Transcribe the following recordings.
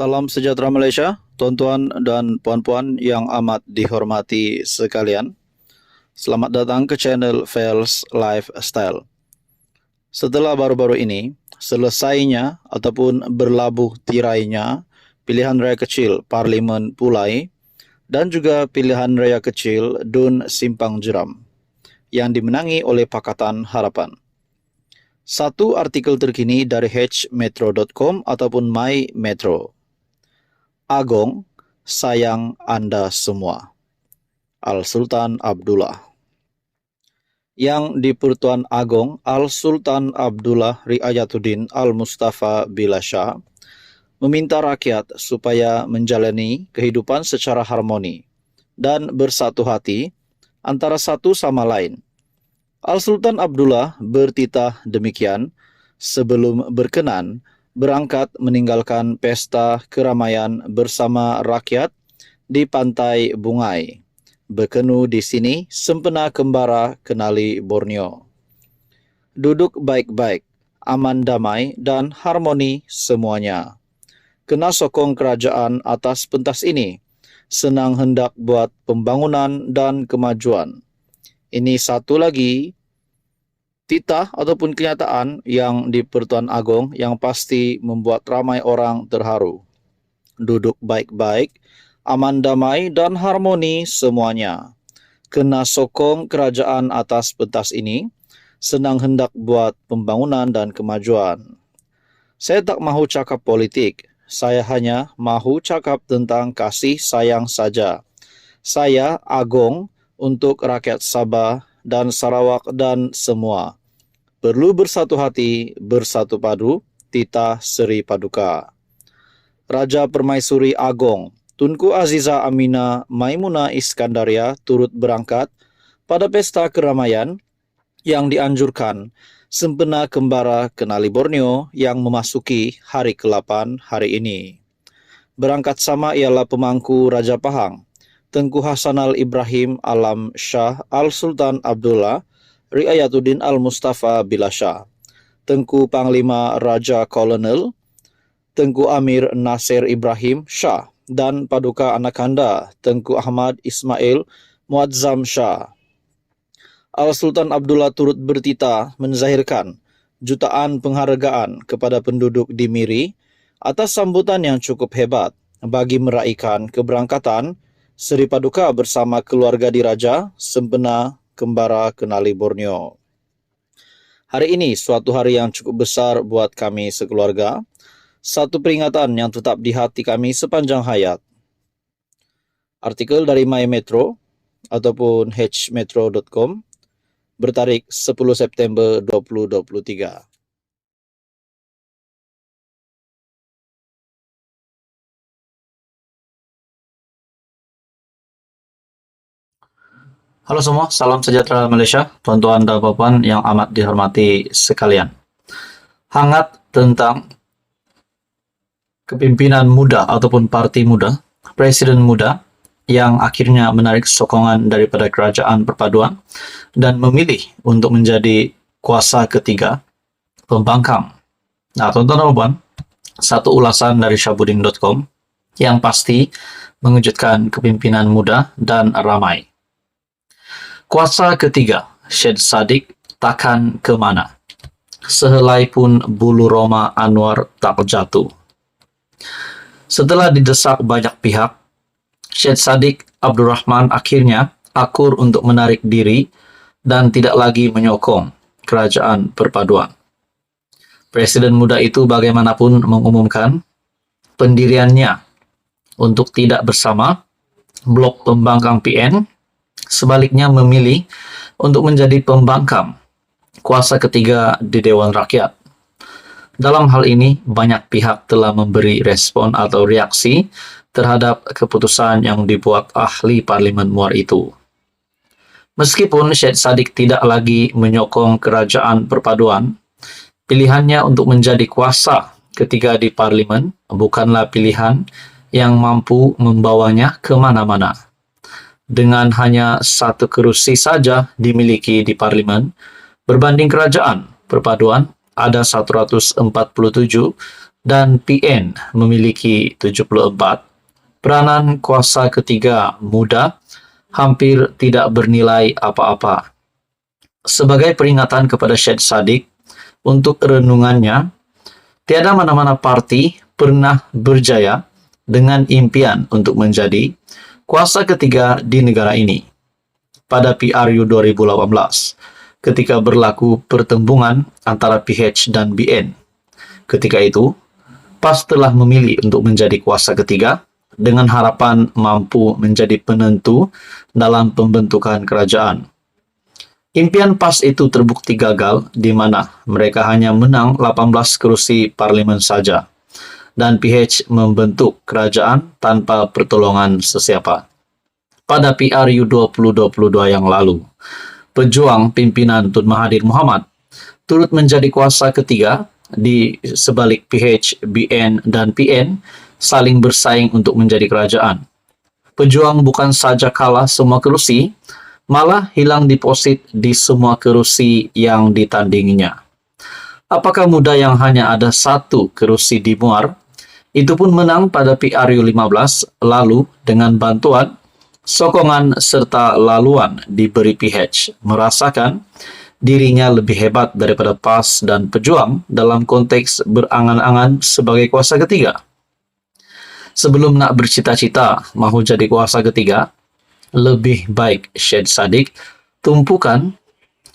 Salam sejahtera Malaysia, tuan-tuan dan puan-puan yang amat dihormati sekalian. Selamat datang ke channel Fels Lifestyle. Setelah baru-baru ini, selesainya ataupun berlabuh tirainya pilihan raya kecil Parlimen Pulai dan juga pilihan raya kecil Dun Simpang Jeram yang dimenangi oleh Pakatan Harapan. Satu artikel terkini dari hmetro.com ataupun My Metro. Agong, sayang Anda semua. Al-Sultan Abdullah. Yang di-Pertuan Agong Al-Sultan Abdullah Riayatuddin Al-Mustafa Billah Shah meminta rakyat supaya menjalani kehidupan secara harmoni dan bersatu hati antara satu sama lain. Al-Sultan Abdullah bertitah demikian sebelum berkenan berangkat meninggalkan pesta keramaian bersama rakyat di Pantai Bungai. Berkenu di sini sempena kembara kenali Borneo. Duduk baik-baik, aman damai dan harmoni semuanya. Kena sokong kerajaan atas pentas ini, senang hendak buat pembangunan dan kemajuan. Ini satu lagi titah ataupun kenyataan yang di-Pertuan Agong yang pasti membuat ramai orang terharu. Duduk baik-baik, aman damai dan harmoni semuanya. Kena sokong kerajaan atas pentas ini, senang hendak buat pembangunan dan kemajuan. Saya tak mahu cakap politik, saya hanya mahu cakap tentang kasih sayang saja. Saya Agong untuk rakyat Sabah dan Sarawak dan semua. Perlu bersatu hati, bersatu padu, titah Seri Paduka. Raja Permaisuri Agong, Tunku Aziza Amina Maimunah Iskandaria turut berangkat pada pesta keramaian yang dianjurkan sempena kembara kenali Borneo yang memasuki hari ke-8 hari ini. Berangkat sama ialah pemangku Raja Pahang, Tengku Hasanal Ibrahim Alam Shah Al-Sultan Abdullah Riayatuddin Al-Mustafa Billah Shah, Tengku Panglima Raja Kolonel, Tengku Amir Nasir Ibrahim Shah, dan Paduka Anakanda, Tengku Ahmad Ismail Muazzam Shah. Al-Sultan Abdullah turut bertitah menzahirkan jutaan penghargaan kepada penduduk di Miri atas sambutan yang cukup hebat bagi meraihkan keberangkatan Seri Paduka bersama keluarga diraja sempena kembara kenali Borneo. Hari ini suatu hari yang cukup besar buat kami sekeluarga, satu peringatan yang tetap di hati kami sepanjang hayat. Artikel dari My Metro ataupun hmetro.com bertarik 10 September 2023. Halo semua, salam sejahtera Malaysia, tuan-tuan dan puan-puan yang amat dihormati sekalian. Hangat tentang kepimpinan muda ataupun parti muda, presiden muda yang akhirnya menarik sokongan daripada kerajaan perpaduan dan memilih untuk menjadi kuasa ketiga pembangkang. Nah, tuan-tuan dan puan, satu ulasan dari Syahbudin.com yang pasti mengejutkan kepimpinan muda dan ramai. Kuasa ketiga, Syed Saddiq takkan ke mana? Sehelai pun bulu roma Anwar tak jatuh. Setelah didesak banyak pihak, Syed Saddiq Abdul Rahman akhirnya akur untuk menarik diri dan tidak lagi menyokong kerajaan perpaduan. Presiden muda itu bagaimanapun mengumumkan pendiriannya untuk tidak bersama blok pembangkang PN, sebaliknya memilih untuk menjadi pembangkang kuasa ketiga di Dewan Rakyat. Dalam hal ini, banyak pihak telah memberi respon atau reaksi terhadap keputusan yang dibuat ahli Parlimen Muar itu. Meskipun Syed Saddiq tidak lagi menyokong kerajaan perpaduan, pilihannya untuk menjadi kuasa ketiga di Parlimen bukanlah pilihan yang mampu membawanya ke mana-mana. dengan hanya satu kerusi saja dimiliki di parlimen, berbanding kerajaan perpaduan ada 147 dan PN memiliki 74. Peranan kuasa ketiga muda hampir tidak bernilai apa-apa. Sebagai peringatan kepada Syed Saddiq untuk renungannya, tiada mana-mana parti pernah berjaya dengan impian untuk menjadi kuasa ketiga di negara ini. Pada PRU 2018, ketika berlaku pertembungan antara PH dan BN. Ketika itu, PAS telah memilih untuk menjadi kuasa ketiga dengan harapan mampu menjadi penentu dalam pembentukan kerajaan. Impian PAS itu terbukti gagal di mana mereka hanya menang 18 kursi parlimen saja dan PH membentuk kerajaan tanpa pertolongan sesiapa. Pada PRU 2022 yang lalu, pejuang pimpinan Tun Mahathir Mohamad turut menjadi kuasa ketiga di sebalik PH, BN, dan PN saling bersaing untuk menjadi kerajaan. Pejuang bukan saja kalah semua kerusi, malah hilang deposit di semua kerusi yang ditandinginya. Apakah muda yang hanya ada satu kerusi di Muar, itu pun menang pada PRU 15 lalu dengan bantuan, sokongan serta laluan diberi PH, merasakan dirinya lebih hebat daripada PAS dan pejuang dalam konteks berangan-angan sebagai kuasa ketiga. Sebelum nak bercita-cita mahu jadi kuasa ketiga, lebih baik Syed Saddiq tumpukan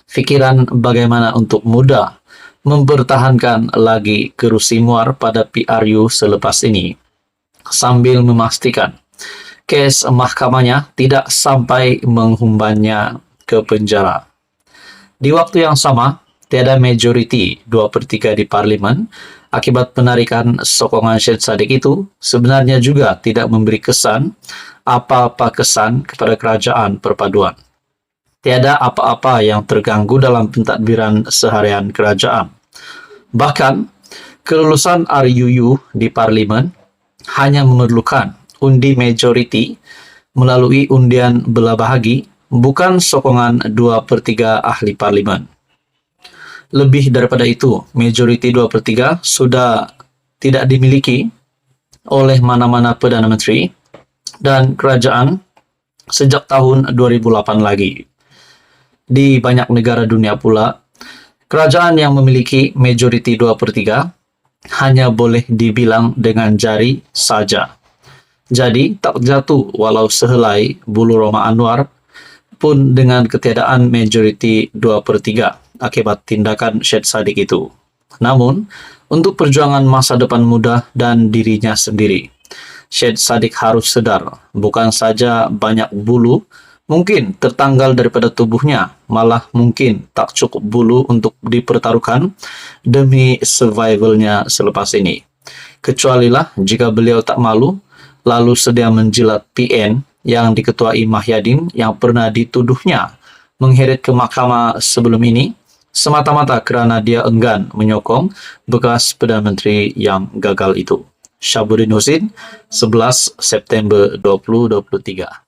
fikiran bagaimana untuk mudah mempertahankan lagi kerusi Muar pada PRU selepas ini, sambil memastikan kes mahkamahnya tidak sampai menghumbannya ke penjara. Di waktu yang sama, tiada majoriti 2/3 di parlimen akibat penarikan sokongan Syed Saddiq itu sebenarnya juga tidak memberi kesan apa-apa kesan kepada kerajaan perpaduan. Tiada apa-apa yang terganggu dalam pentadbiran seharian kerajaan. Bahkan, kelulusan RUU di parlimen hanya memerlukan undi majoriti melalui undian belah bahagi, bukan sokongan 2/3 ahli parlimen. Lebih daripada itu, majoriti 2/3 sudah tidak dimiliki oleh mana-mana Perdana Menteri dan kerajaan sejak tahun 2008 lagi. Di banyak negara dunia pula, kerajaan yang memiliki majoriti 2/3 hanya boleh dibilang dengan jari saja. Jadi, tak jatuh walau sehelai bulu Roma Anwar pun dengan ketiadaan majoriti 2/3 akibat tindakan Syed Saddiq itu. Namun, untuk perjuangan masa depan muda dan dirinya sendiri, Syed Saddiq harus sedar, bukan saja banyak bulu mungkin tertanggal daripada tubuhnya, malah mungkin tak cukup bulu untuk dipertaruhkan demi survivalnya selepas ini. Kecualilah jika beliau tak malu, lalu sedia menjilat PN yang diketuai Mahyadin yang pernah dituduhnya mengheret ke mahkamah sebelum ini, semata-mata kerana dia enggan menyokong bekas Perdana Menteri yang gagal itu. Syahbudin Husin, 11 September 2023.